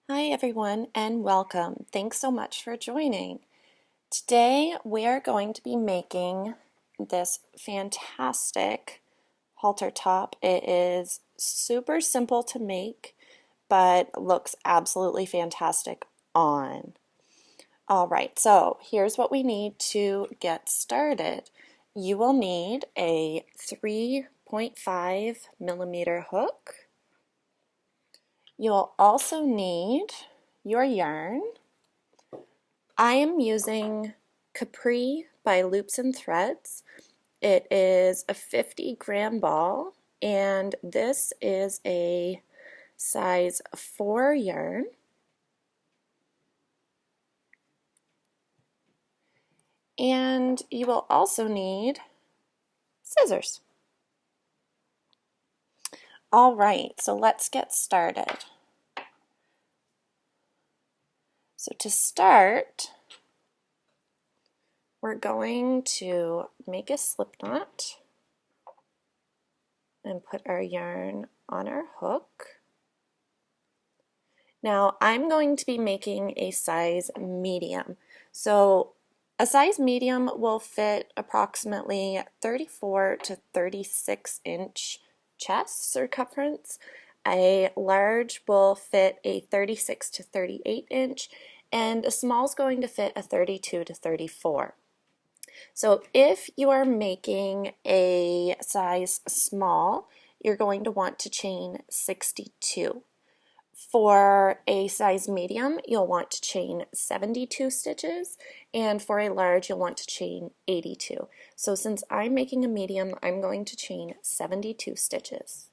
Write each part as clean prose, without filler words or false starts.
Hi everyone and welcome. Thanks so much for joining. Today we are going to be making this fantastic halter top. It is super simple to make, but looks absolutely fantastic on. All right, so here's what we need to get started. You will need a 3.5 millimeter hook. You'll also need your yarn. I am using Capri by Loops and Threads. It is a 50-gram ball, and this is a size 4 yarn. And you will also need scissors. All right, so let's get started. So to start, we're going to make a slip knot and put our yarn on our hook. Now I'm going to be making a size medium. So a size medium will fit approximately 34 to 36 inch chest circumference. A large will fit a 36 to 38 inch, and a small is going to fit a 32 to 34. So if you are making a size small, you're going to want to chain 62. For a size medium, you'll want to chain 72 stitches, and for a large, you'll want to chain 82. So since I'm making a medium, I'm going to chain 72 stitches.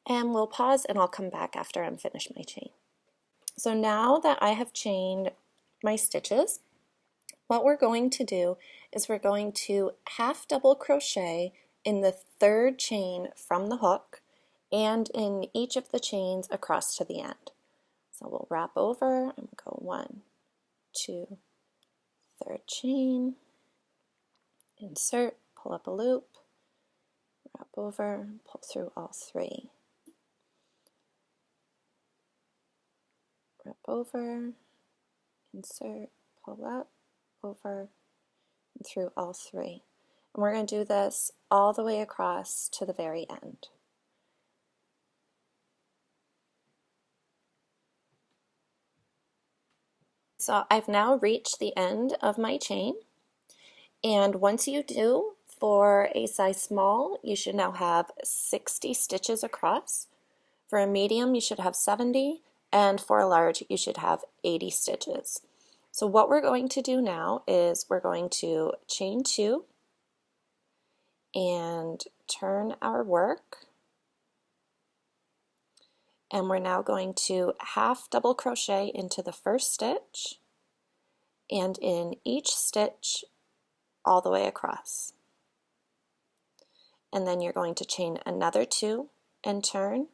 And we'll pause and I'll come back after I'm finished my chain. So now that I have chained my stitches, what we're going to do is we're going to half double crochet in the third chain from the hook and in each of the chains across to the end. So we'll wrap over and go 1, 2, third chain, insert, pull up a loop, wrap over, pull through all 3. Wrap over, insert, pull up, over, and through all 3. And we're going to do this all the way across to the very end. So I've now reached the end of my chain, and once you do, for a size small, you should now have 60 stitches across. For a medium, you should have 70, and for a large, you should have 80 stitches. So what we're going to do now is we're going to chain 2 and turn our work, and we're now going to half double crochet into the first stitch and in each stitch all the way across. And then you're going to chain another 2 and turn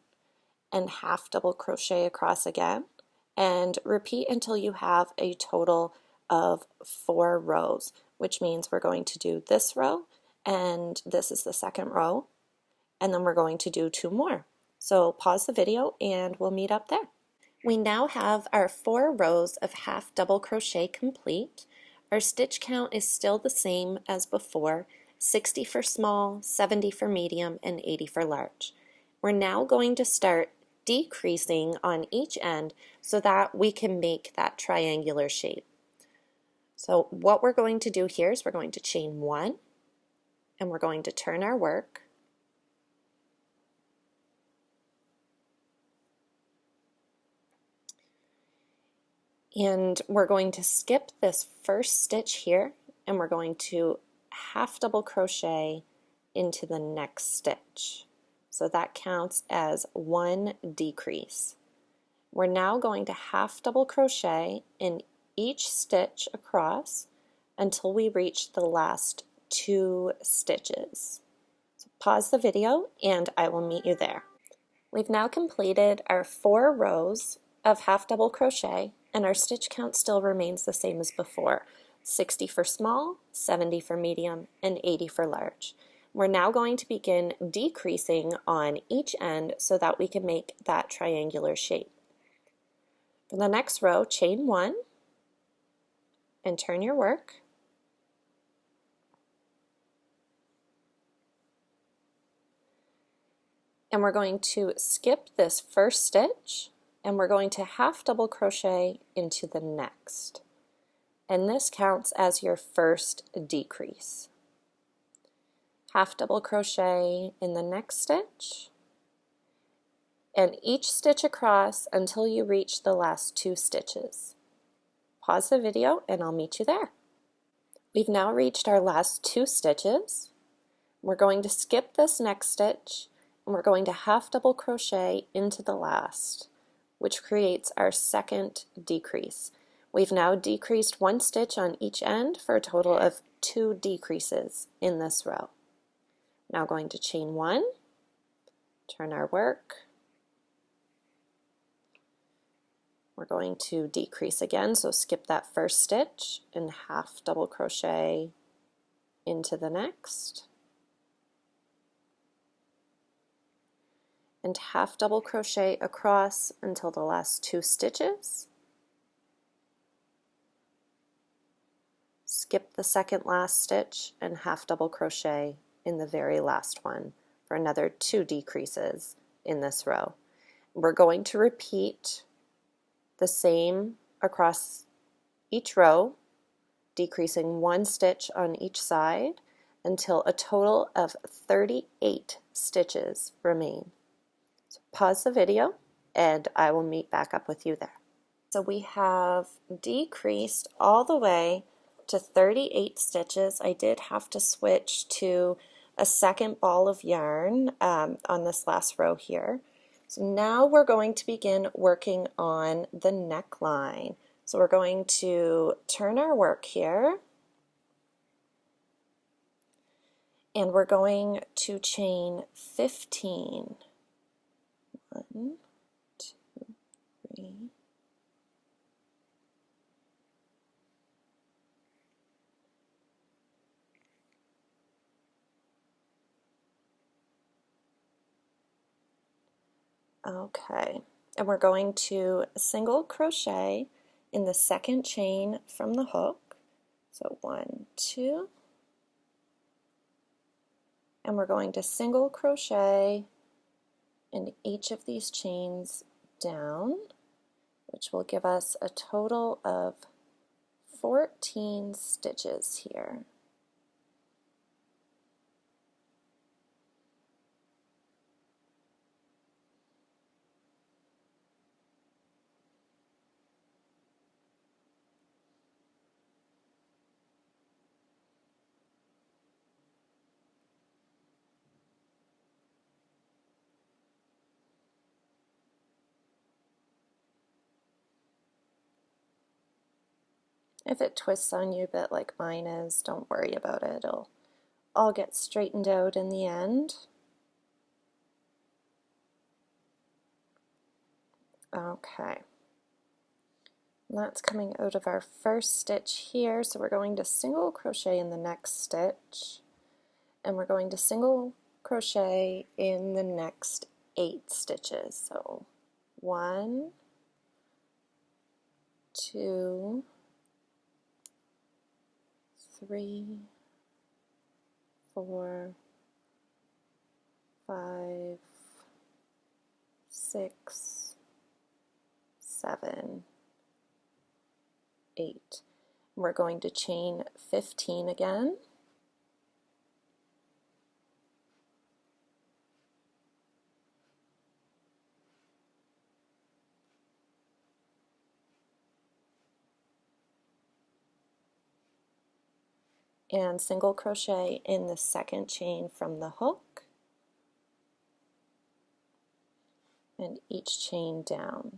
and half double crochet across again and repeat until you have a total of 4 rows, which means we're going to do this row and this is the second row, and then we're going to do 2 more. So pause the video and we'll meet up there. We now have our 4 rows of half double crochet complete. Our stitch count is still the same as before, 60 for small, 70 for medium, and 80 for large. We're now going to start decreasing on each end so that we can make that triangular shape. So what we're going to do here is we're going to chain 1 and we're going to turn our work. And we're going to skip this first stitch here and we're going to half double crochet into the next stitch. So that counts as 1 decrease. We're now going to half double crochet in each stitch across until we reach the last 2 stitches. So pause the video and I will meet you there. We've now completed our 4 rows of half double crochet, and our stitch count still remains the same as before: 60 for small, 70 for medium, and 80 for large. We're now going to begin decreasing on each end so that we can make that triangular shape. For the next row, chain 1 and turn your work. And we're going to skip this first stitch, and we're going to half double crochet into the next. And this counts as your first decrease. Half double crochet in the next stitch, and each stitch across until you reach the last 2 stitches. Pause the video and I'll meet you there. We've now reached our last 2 stitches. We're going to skip this next stitch, and we're going to half double crochet into the last, which creates our second decrease. We've now decreased 1 stitch on each end for a total of 2 decreases in this row. Now going to chain 1, turn our work. We're going to decrease again, so skip that first stitch and half double crochet into the next. And half double crochet across until the last 2 stitches. Skip the second last stitch and half double crochet in the very last one for another 2 decreases in this row. We're going to repeat the same across each row, decreasing 1 stitch on each side until a total of 38 stitches remain. So pause the video and I will meet back up with you there. So we have decreased all the way to 38 stitches. I did have to switch to a second ball of yarn on this last row here. So now we're going to begin working on the neckline. So we're going to turn our work here, and we're going to chain 15. 1, 2, 3. Okay, and we're going to single crochet in the second chain from the hook. So 1, 2, and we're going to single crochet in each of these chains down, which will give us a total of 14 stitches here. If it twists on you a bit like mine is, don't worry about it. It'll all get straightened out in the end. Okay. That's coming out of our first stitch here, so we're going to single crochet in the next stitch, and we're going to single crochet in the next 8 stitches. So 1, 2, 3, 4, 5, 6, 7, 8. We're going to chain 15 again. And single crochet in the second chain from the hook, and each chain down.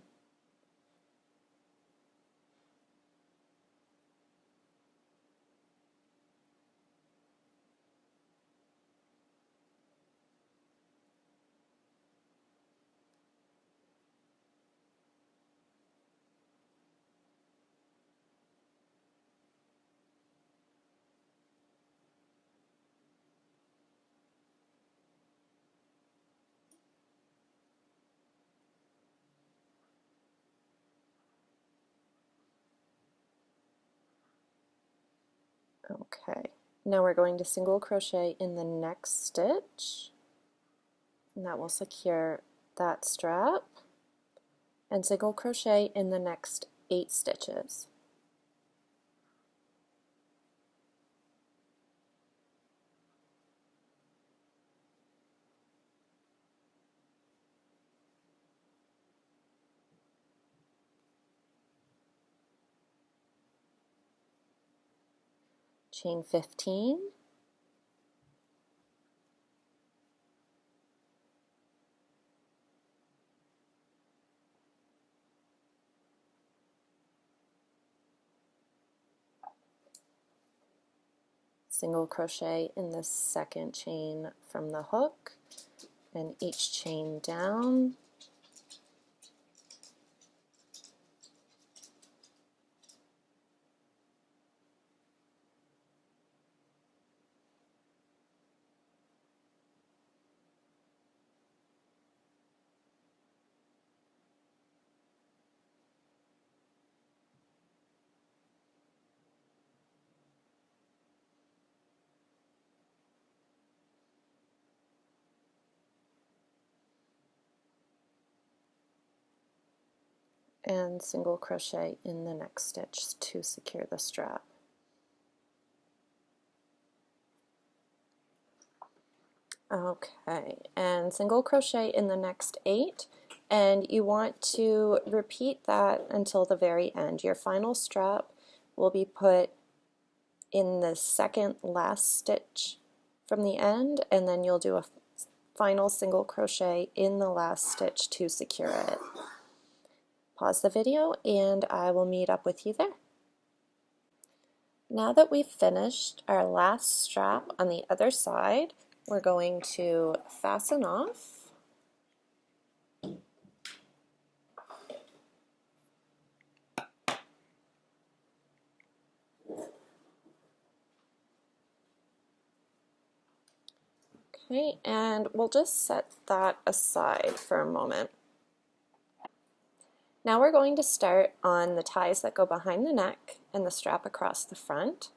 Okay, now we're going to single crochet in the next stitch, and that will secure that strap, and single crochet in the next 8 stitches. Chain 15, single crochet in the second chain from the hook, and each chain down, and single crochet in the next stitch to secure the strap. Okay, and single crochet in the next 8, and you want to repeat that until the very end. Your final strap will be put in the second last stitch from the end, and then you'll do a final single crochet in the last stitch to secure it. Pause the video and I will meet up with you there. Now that we've finished our last strap on the other side, we're going to fasten off. Okay, and we'll just set that aside for a moment. Now we're going to start on the ties that go behind the neck and the strap across the front.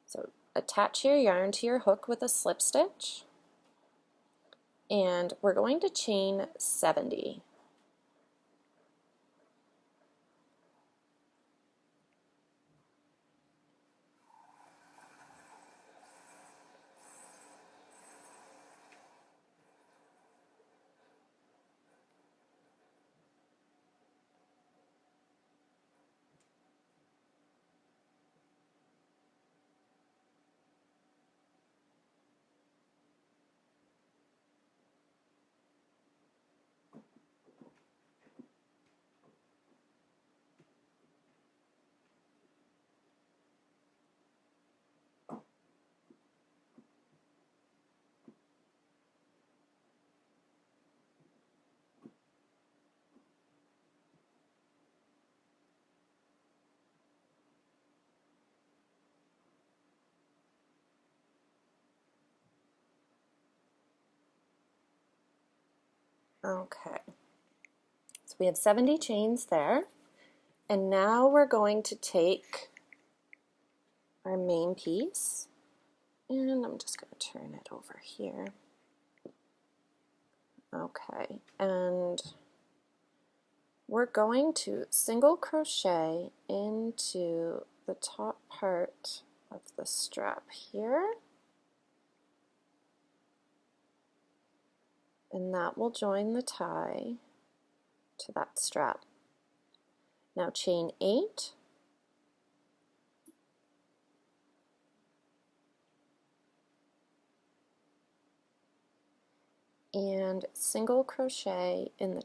So attach your yarn to your hook with a slip stitch, and we're going to chain 70. Okay, so we have 70 chains there, and now we're going to take our main piece, and I'm just going to turn it over here. Okay, and we're going to single crochet into the top part of the strap here, and that will join the tie to that strap. Now chain 8, and single crochet in the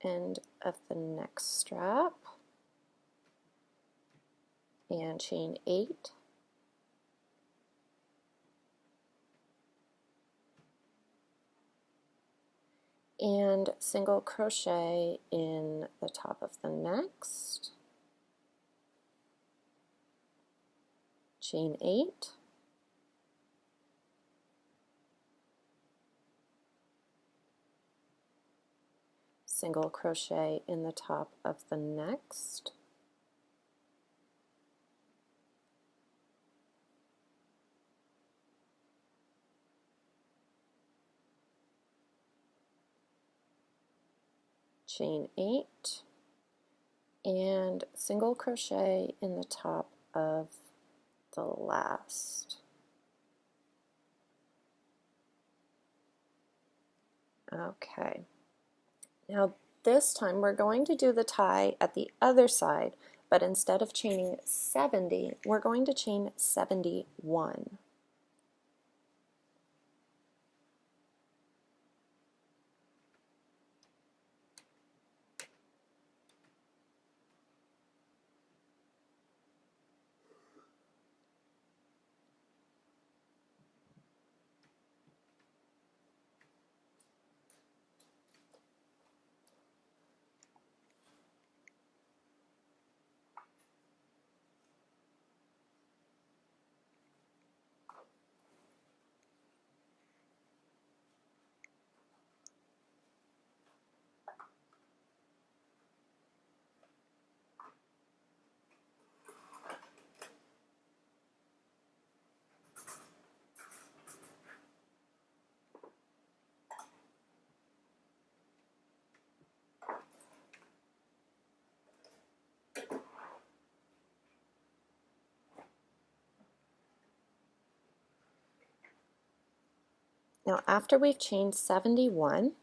end of the next strap, and chain 8, and single crochet in the top of the next, chain 8, single crochet in the top of the next, chain 8, and single crochet in the top of the last. Okay, now this time we're going to do the tie at the other side, but instead of chaining 70, we're going to chain 71. Now after we've chained 71,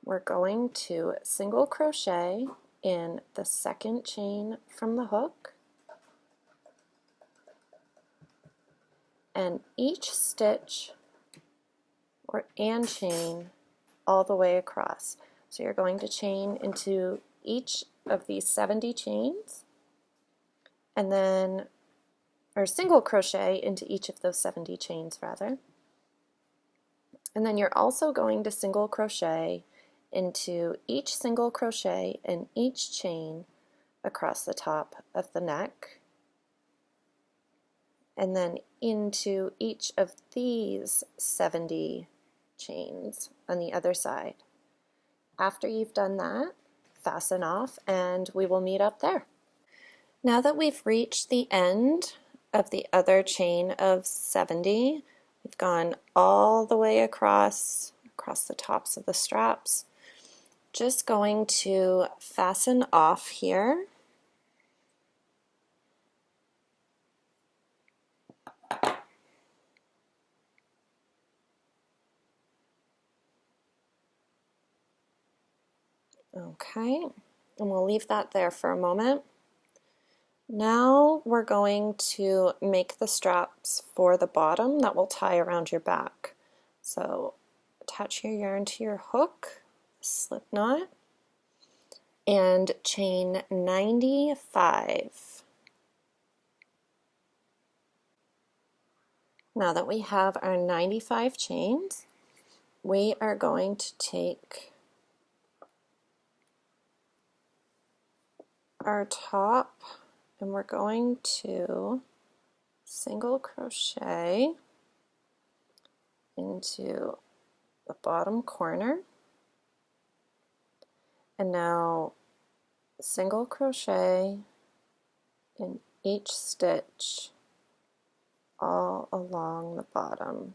we're going to single crochet in the second chain from the hook, and each stitch and chain all the way across. So you're going to chain into each of these 70 chains, and then, or single crochet into each of those 70 chains rather. And then you're also going to single crochet into each single crochet in each chain across the top of the neck, and then into each of these 70 chains on the other side. After you've done that, fasten off and we will meet up there. Now that we've reached the end of the other chain of 70, we've gone all the way across the tops of the straps. Just going to fasten off here. Okay, and we'll leave that there for a moment. Now we're going to make the straps for the bottom that will tie around your back. So attach your yarn to your hook, slip knot, and chain 95. Now that we have our 95 chains, we are going to take our top and we're going to single crochet into the bottom corner, and now single crochet in each stitch all along the bottom.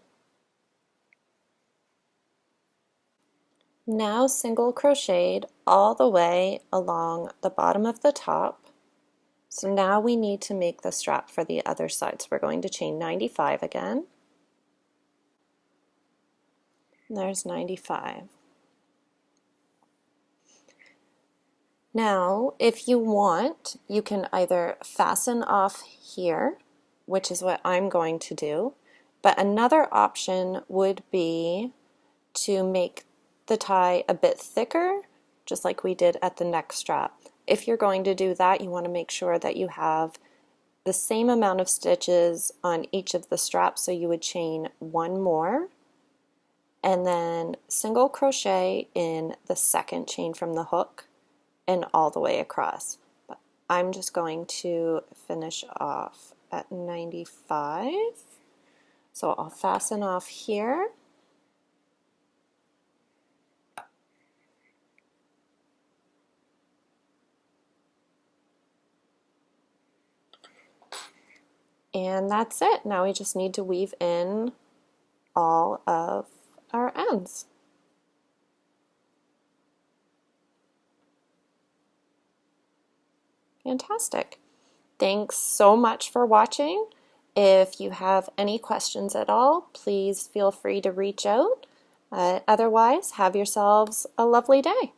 Now single crocheted all the way along the bottom of the top. So now we need to make the strap for the other side. So we're going to chain 95 again. And there's 95. Now, if you want, you can either fasten off here, which is what I'm going to do, but another option would be to make the tie a bit thicker, just like we did at the neck strap. If you're going to do that, you want to make sure that you have the same amount of stitches on each of the straps, so you would chain one more and then single crochet in the second chain from the hook and all the way across. But I'm just going to finish off at 95. So I'll fasten off here. And that's it. Now we just need to weave in all of our ends. Fantastic. Thanks so much for watching. If you have any questions at all, please feel free to reach out. Otherwise, have yourselves a lovely day.